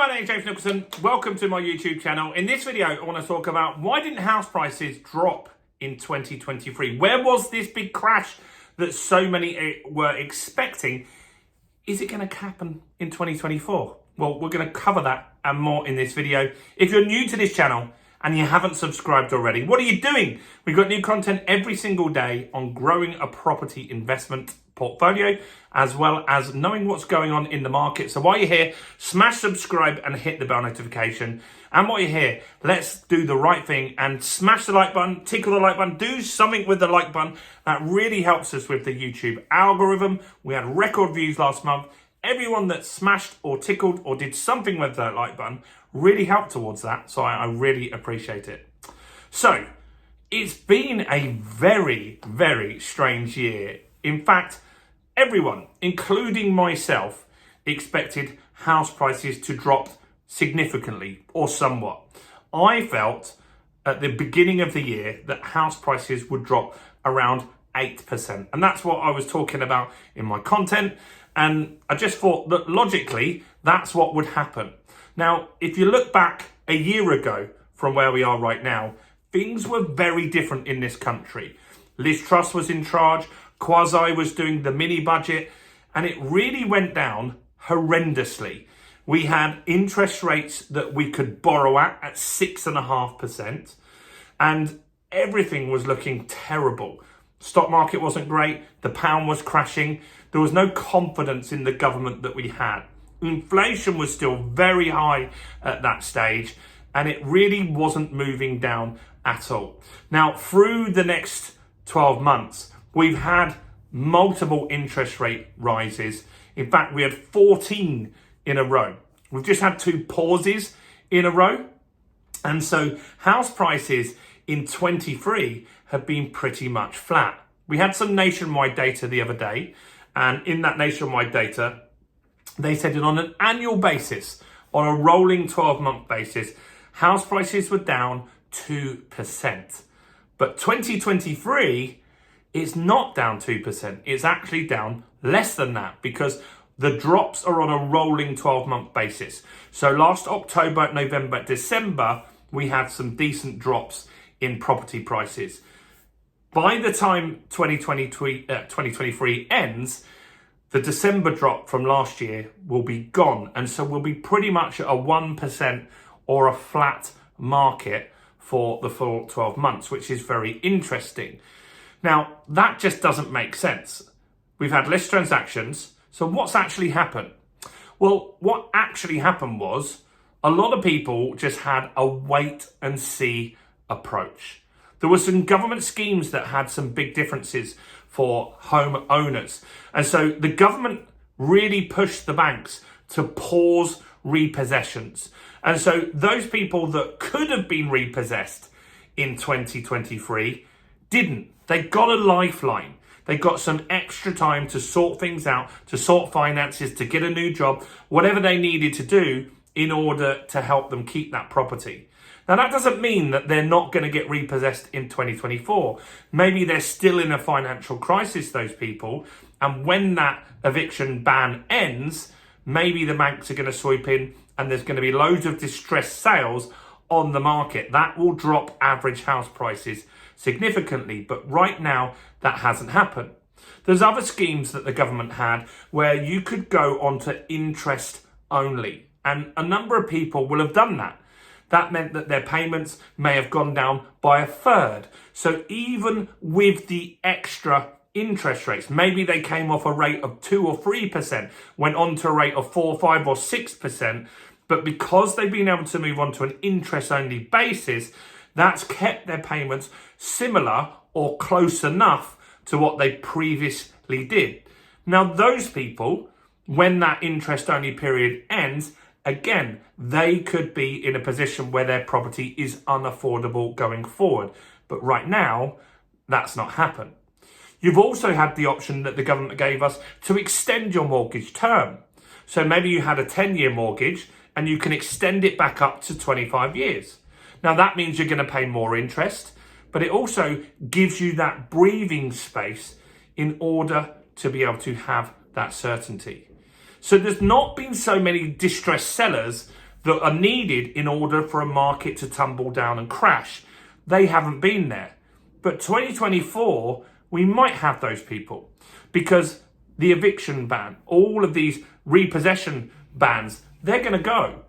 my name is James Nicholson. Welcome to my YouTube channel. In this video, I want to talk about why didn't house prices drop in 2023? Where was this big crash that so many were expecting? Is it going to happen in 2024? Well, we're going to cover that and more in this video. If you're new to this channel and you haven't subscribed already, what are you doing? We've got new content every single day on growing a property investment portfolio, as well as knowing what's going on in the market. So while you're here, smash subscribe and hit the bell notification. And while you're here, let's do the right thing and smash the like button, tickle the like button, do something with the like button. That really helps us with the YouTube algorithm. We had record views last month. Everyone that smashed or tickled or did something with that like button really helped towards that. So I really appreciate it. So it's been a very, very strange year. In fact, everyone, including myself, expected house prices to drop significantly or somewhat. I felt at the beginning of the year that house prices would drop around 8%. And that's what I was talking about in my content. And I just thought that logically, that's what would happen. Now, if you look back a year ago from where we are right now, things were very different in this country. Liz Truss was in charge. Kwasi was doing the mini budget, and it really went down horrendously. We had interest rates that we could borrow at 6.5%, and everything was looking terrible. Stock market wasn't great. The pound was crashing. There was no confidence in the government that we had. Inflation was still very high at that stage, and it really wasn't moving down at all. Now, through the next 12 months, we've had multiple interest rate rises. In fact, we had 14 in a row. We've just had 2 pauses in a row. And so house prices in 23 have been pretty much flat. We had some nationwide data the other day. And in that nationwide data, they said that on an annual basis, on a rolling 12-month basis, house prices were down 2%. But 2023, it's not down 2%. It's actually down less than that because the drops are on a rolling 12-month basis. So last October, November, December, we had some decent drops in property prices. By the time 2023 ends, the December drop from last year will be gone. And so we'll be pretty much at a 1% or a flat market for the full 12 months, which is very interesting. Now, that just doesn't make sense. We've had less transactions. So what's actually happened? Well, what actually happened was a lot of people just had a wait and see approach. There were some government schemes that had some big differences for home owners. And so the government really pushed the banks to pause repossessions. And so those people that could have been repossessed in 2023 didn't. They got a lifeline. They got some extra time to sort things out, to sort finances, to get a new job, whatever they needed to do in order to help them keep that property. Now, that doesn't mean that they're not going to get repossessed in 2024. Maybe they're still in a financial crisis, those people. And when that eviction ban ends, maybe the banks are going to sweep in and there's going to be loads of distressed sales on the market. That will drop average house prices significantly. But right now, that hasn't happened. There's other schemes that the government had where you could go onto interest only. And a number of people will have done that. That meant that their payments may have gone down by a third. So even with the extra interest rates, maybe they came off a rate of 2 or 3%, went on to a rate of 4, 5 or 6%. But because they've been able to move on to an interest-only basis, that's kept their payments similar or close enough to what they previously did. Now, those people, when that interest-only period ends, again, they could be in a position where their property is unaffordable going forward. But right now, that's not happened. You've also had the option that the government gave us to extend your mortgage term. So maybe you had a 10-year mortgage and you can extend it back up to 25 years. Now, that means you're going to pay more interest, but it also gives you that breathing space in order to be able to have that certainty. So there's not been so many distressed sellers that are needed in order for a market to tumble down and crash. They haven't been there. But 2024, we might have those people because the eviction ban, all of these repossession bans, they're going to go.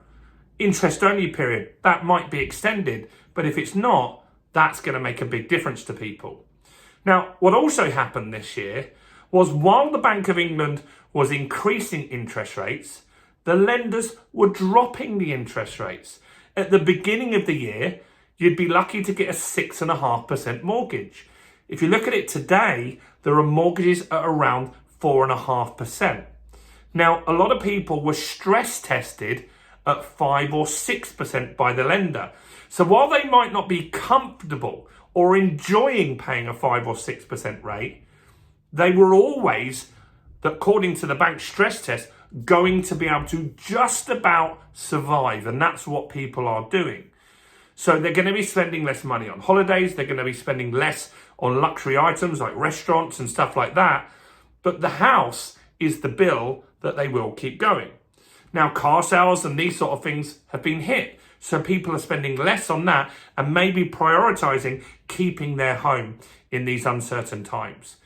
Interest only period, that might be extended. But if it's not, that's going to make a big difference to people. Now, what also happened this year was while the Bank of England was increasing interest rates, the lenders were dropping the interest rates. At the beginning of the year, you'd be lucky to get a 6.5% mortgage. If you look at it today, there are mortgages at around 4.5%. Now, a lot of people were stress tested at 5 or 6% by the lender. So while they might not be comfortable or enjoying paying a 5 or 6% rate, they were always, according to the bank stress test, going to be able to just about survive. And that's what people are doing. So they're going to be spending less money on holidays. They're going to be spending less on luxury items like restaurants and stuff like that. But the house is the bill that they will keep going. Now, car sales and these sort of things have been hit. So people are spending less on that and maybe prioritizing keeping their home in these uncertain times.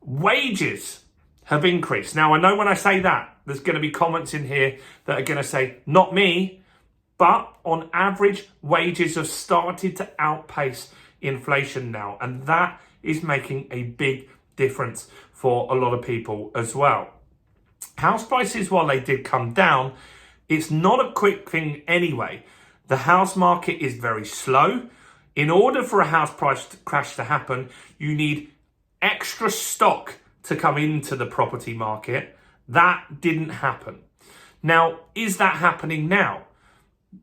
Wages have increased. Now, I know when I say that, there's going to be comments in here that are going to say, not me, but on average, wages have started to outpace inflation now. And that is making a big difference for a lot of people as well. House prices, while they did come down, it's not a quick thing anyway. The house market is very slow. In order for a house price crash to happen, you need extra stock to come into the property market. That didn't happen. Now, is that happening now?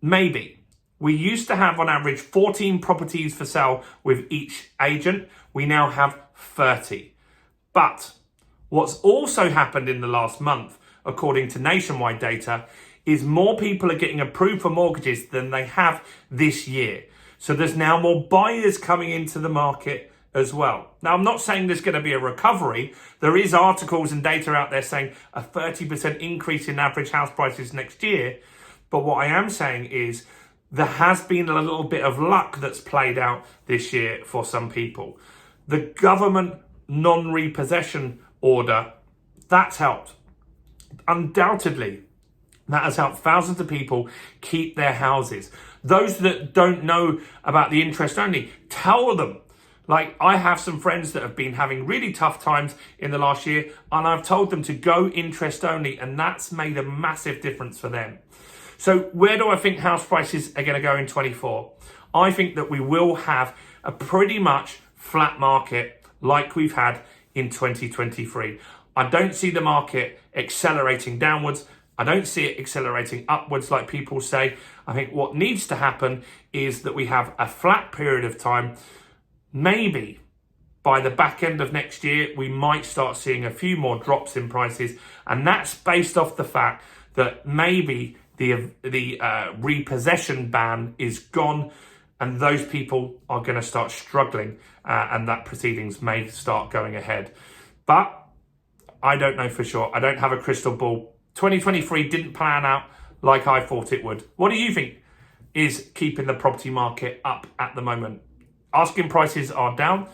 Maybe. We used to have on average 14 properties for sale with each agent. We now have 30. But what's also happened in the last month, according to nationwide data, is more people are getting approved for mortgages than they have this year. So there's now more buyers coming into the market as well. Now, I'm not saying there's going to be a recovery. There is articles and data out there saying a 30% increase in average house prices next year. But what I am saying is there has been a little bit of luck that's played out this year for some people. The government non-repossession order, that's helped. Undoubtedly, that has helped thousands of people keep their houses. Those that don't know about the interest only, tell them. Like, I have some friends that have been having really tough times in the last year, and I've told them to go interest only, and that's made a massive difference for them. So where do I think house prices are going to go in 24? I think that we will have a pretty much flat market like we've had in 2023. I don't see the market accelerating downwards. I don't see it accelerating upwards like people say. I think what needs to happen is that we have a flat period of time. Maybe by the back end of next year, we might start seeing a few more drops in prices. And that's based off the fact that maybe the repossession ban is gone and those people are going to start struggling and that proceedings may start going ahead. But I don't know for sure. I don't have a crystal ball. 2023 didn't plan out like I thought it would. What do you think is keeping the property market up at the moment? Asking prices are down.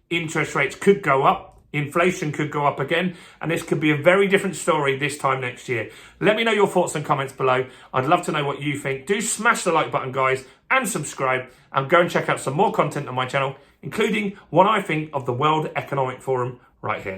Interest rates could go up. Inflation could go up again. And this could be a very different story this time next year. Let me know your thoughts and comments below. I'd love to know what you think. Do smash the like button, guys, and subscribe. And go and check out some more content on my channel, including what I think of the World Economic Forum right here.